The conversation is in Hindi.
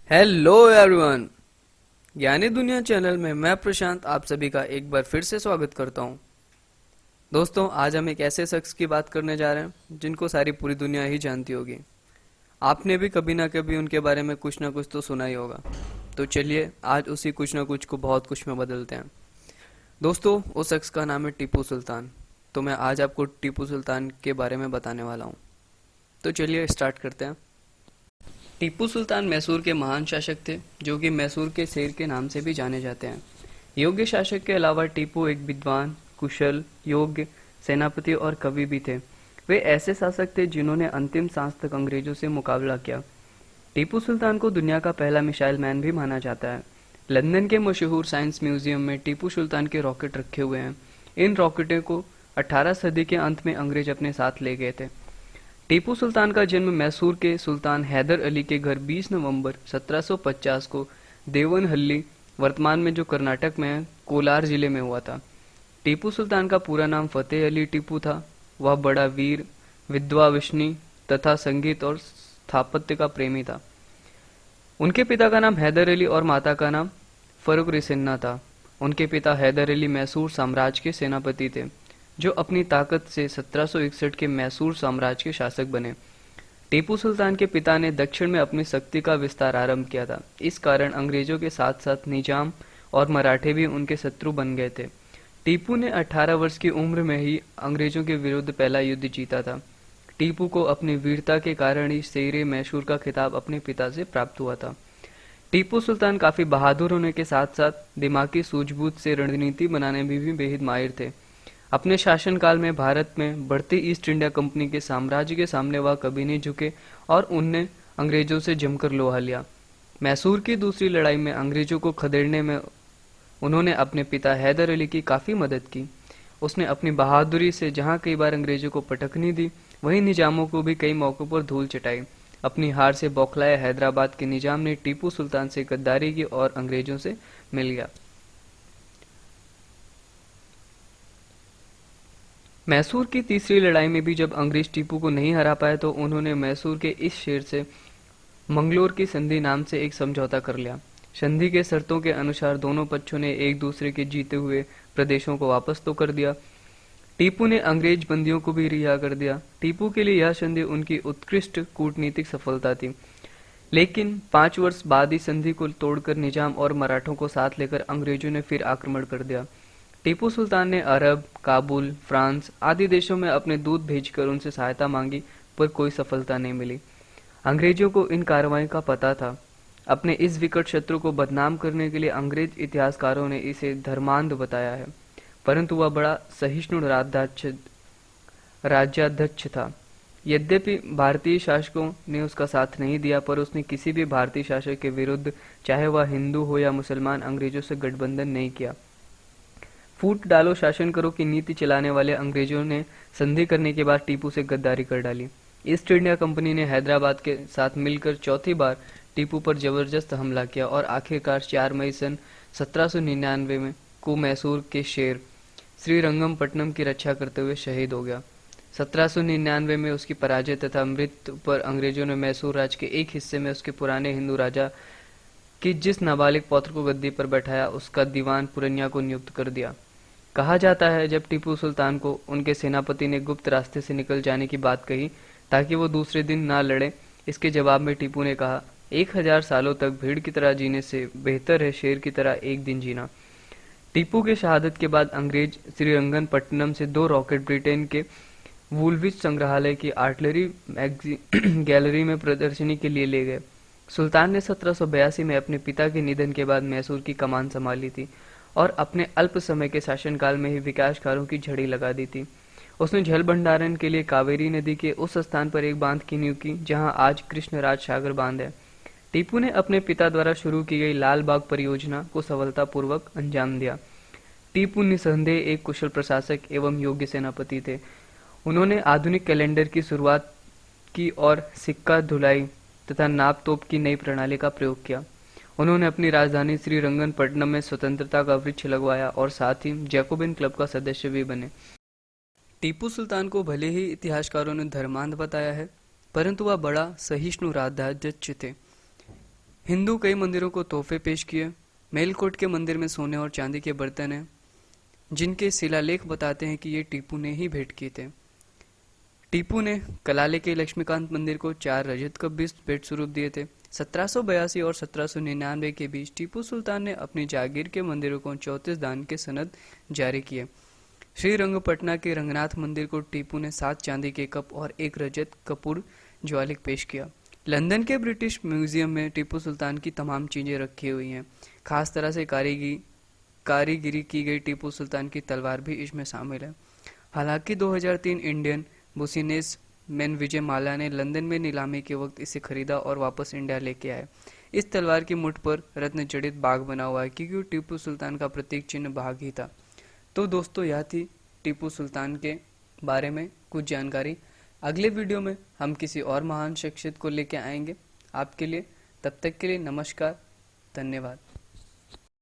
Hello everyone. ज्ञानी दुनिया चैनल में मैं प्रशांत आप सभी का एक बार फिर से स्वागत करता हूं। दोस्तों, आज हम एक ऐसे शख्स की बात करने जा रहे हैं जिनको सारी पूरी दुनिया ही जानती होगी। आपने भी कभी ना कभी उनके बारे में कुछ ना कुछ तो सुना ही होगा। तो चलिए आज उसी कुछ ना कुछ को बहुत कुछ में बदलते हैं। दोस्तों, उस शख्स का नाम है टीपू सुल्तान। तो मैं आज आपको टीपू सुल्तान के बारे में बताने वाला हूँ। तो चलिए स्टार्ट करते हैं। टीपू सुल्तान मैसूर के महान शासक थे, जो कि मैसूर के शेर के नाम से भी जाने जाते हैं। योग्य शासक के अलावा टीपू एक विद्वान, कुशल, योग्य सेनापति और कवि भी थे। वे ऐसे शासक थे जिन्होंने अंतिम सांस तक अंग्रेजों से मुकाबला किया। टीपू सुल्तान को दुनिया का पहला मिसाइल मैन भी माना जाता है। लंदन के मशहूर साइंस म्यूजियम में टीपू सुल्तान के रॉकेट रखे हुए हैं। इन रॉकेटों को 18 सदी के अंत में अंग्रेज अपने साथ ले गए थे। टीपू सुल्तान का जन्म मैसूर के सुल्तान हैदर अली के घर 20 नवंबर 1750 को देवनहल्ली, वर्तमान में जो कर्नाटक में है, कोलार जिले में हुआ था। टीपू सुल्तान का पूरा नाम फतेह अली टीपू था। वह बड़ा वीर, विद्वाविष्णी तथा संगीत और स्थापत्य का प्रेमी था। उनके पिता का नाम हैदर अली और माता का नाम फरुख रिसिन्ना था। उनके पिता हैदर अली मैसूर साम्राज्य के सेनापति थे, जो अपनी ताकत से 1761 के मैसूर साम्राज्य के शासक बने। टीपू सुल्तान के पिता ने दक्षिण में अपनी शक्ति का विस्तार आरंभ किया था। इस कारण अंग्रेजों के साथ साथ निजाम और मराठे भी उनके शत्रु बन गए थे। टीपू ने 18 वर्ष की उम्र में ही अंग्रेजों के विरुद्ध पहला युद्ध जीता था। टीपू को अपनी वीरता के कारण ही शेरे मैसूर का खिताब अपने पिता से प्राप्त हुआ था। टीपू सुल्तान काफी बहादुर होने के साथ साथ दिमागी सूझबूझ से रणनीति बनाने में भी बेहद माहिर थे। अपने शासनकाल में भारत में बढ़ती ईस्ट इंडिया कंपनी के साम्राज्य के सामने वह कभी नहीं झुके और उनने अंग्रेजों से जमकर लोहा लिया। मैसूर की दूसरी लड़ाई में अंग्रेजों को खदेड़ने में उन्होंने अपने पिता हैदर अली की काफी मदद की। उसने अपनी बहादुरी से जहां कई बार अंग्रेजों को पटकनी दी, वहीं निजामों को भी कई मौकों पर धूल चटाई। अपनी हार से बौखलाए हैदराबाद के निजाम ने टीपू सुल्तान से गद्दारी की और अंग्रेजों से मिल गया। मैसूर की तीसरी लड़ाई में भी जब अंग्रेज टीपू को नहीं हरा पाए, तो उन्होंने मैसूर के इस शेर से मंगलोर की संधि नाम से एक समझौता कर लिया। संधि के शर्तों के अनुसार दोनों पक्षों ने एक दूसरे के जीते हुए प्रदेशों को वापस तो कर दिया। टीपू ने अंग्रेज बंदियों को भी रिहा कर दिया। टीपू के लिए यह संधि उनकी उत्कृष्ट कूटनीतिक सफलता थी। लेकिन 5 वर्ष बाद ही संधि को तोड़कर निजाम और मराठों को साथ लेकर अंग्रेजों ने फिर आक्रमण कर दिया। टीपू सुल्तान ने अरब, काबुल, फ्रांस आदि देशों में अपने दूत भेजकर उनसे सहायता मांगी, पर कोई सफलता नहीं मिली। अंग्रेजों को इन कार्रवाई का पता था। अपने इस विकट शत्रु को बदनाम करने के लिए अंग्रेज इतिहासकारों ने इसे धर्मांध बताया है, परंतु वह बड़ा सहिष्णु राज्याध्यक्ष था। यद्यपि भारतीय शासकों ने उसका साथ नहीं दिया, पर उसने किसी भी भारतीय शासक के विरुद्ध, चाहे वह हिंदू हो या मुसलमान, अंग्रेजों से गठबंधन नहीं किया। फूट डालो शासन करो की नीति चलाने वाले अंग्रेजों ने संधि करने के बाद टीपू से गद्दारी कर डाली। ईस्ट इंडिया कंपनी ने हैदराबाद के साथ मिलकर चौथी बार टीपू पर जबरदस्त हमला किया और आखिरकार 4 मई सन 1799 में को मैसूर के शेर श्रीरंगपट्टनम की रक्षा करते हुए शहीद हो गया। 1799 में उसकी पराजय तथा मृत्यु पर अंग्रेजों ने मैसूर राज्य के एक हिस्से में उसके पुराने हिंदू राजा की जिस नाबालिग पौत्र को गद्दी पर बैठाया, उसका दीवान पुरनिया को नियुक्त कर दिया। कहा जाता है जब टीपू सुल्तान को उनके सेनापति ने गुप्त रास्ते से निकल जाने की बात कही ताकि वो दूसरे दिन ना लड़े, इसके जवाब में टीपू ने कहा, 1000 सालों तक भीड़ की तरह जीने से बेहतर है शेर की तरह एक दिन जीना। टीपू के शहादत के बाद अंग्रेज श्रीरंगपट्टनम से 2 रॉकेट ब्रिटेन के वुलविच संग्रहालय की आर्टिलरी गैलरी में प्रदर्शनी के लिए ले गए। सुल्तान ने 1782 में अपने पिता के निधन के बाद मैसूर की कमान संभाली थी और अपने अल्प समय के शासनकाल में ही विकास कार्यों की झड़ी लगा दी थी। उसने जल भंडारण के लिए कावेरी नदी के उस स्थान पर एक बांध की नींव की जहां आज कृष्णराज सागर बांध है। टीपू ने अपने पिता द्वारा शुरू की गई लाल बाग परियोजना को सफलतापूर्वक अंजाम दिया। टीपू निसंदेह एक कुशल प्रशासक एवं योग्य सेनापति थे। उन्होंने आधुनिक कैलेंडर की शुरुआत की और सिक्का धुलाई तथा नाप तोप की नई प्रणाली का प्रयोग किया। उन्होंने अपनी राजधानी श्रीरंगपट्टनम में स्वतंत्रता का वृक्ष लगवाया और साथ ही जैकोबिन क्लब का सदस्य भी बने। टीपू सुल्तान को भले ही इतिहासकारों ने धर्मांध बताया है, परंतु वह बड़ा सहिष्णु राज्याध्यक्ष थे। हिंदू कई मंदिरों को तोहफे पेश किए। मेलकोट के मंदिर में सोने और चांदी के बर्तन हैं, जिनके शिलालेख बताते हैं कि ये टीपू ने ही भेंट किए थे। टीपू ने कलाले के लक्ष्मीकांत मंदिर को 4 रजत कब्बिस भेंट स्वरूप दिए थे। 1782 और 1799 के बीच टीपू सुल्तान ने अपनी जागीर के मंदिरों को 34 दान के सनद जारी किए। श्रीरंगपटना के रंगनाथ मंदिर को टीपू ने 7 चांदी के कप और 1 रजत कपूर ज्वालिक पेश किया। लंदन के ब्रिटिश म्यूजियम में टीपू सुल्तान की तमाम चीजें रखी हुई हैं। खास तरह से कारीगिरी की गई टीपू सुल्तान की तलवार भी इसमें शामिल है। हालांकि 2003 Indian business man Vijay Mallya ने लंदन में नीलामी के वक्त इसे खरीदा और वापस इंडिया लेके आए। इस तलवार की मुठ पर रत्न जड़ित बाघ बना हुआ है, क्योंकि टीपू सुल्तान का प्रतीक चिन्ह बाघ ही था। तो दोस्तों, यह थी टीपू सुल्तान के बारे में कुछ जानकारी। अगले वीडियो में हम किसी और महान शख्सियत को लेके आएंगे आपके लिए। तब तक के लिए नमस्कार, धन्यवाद।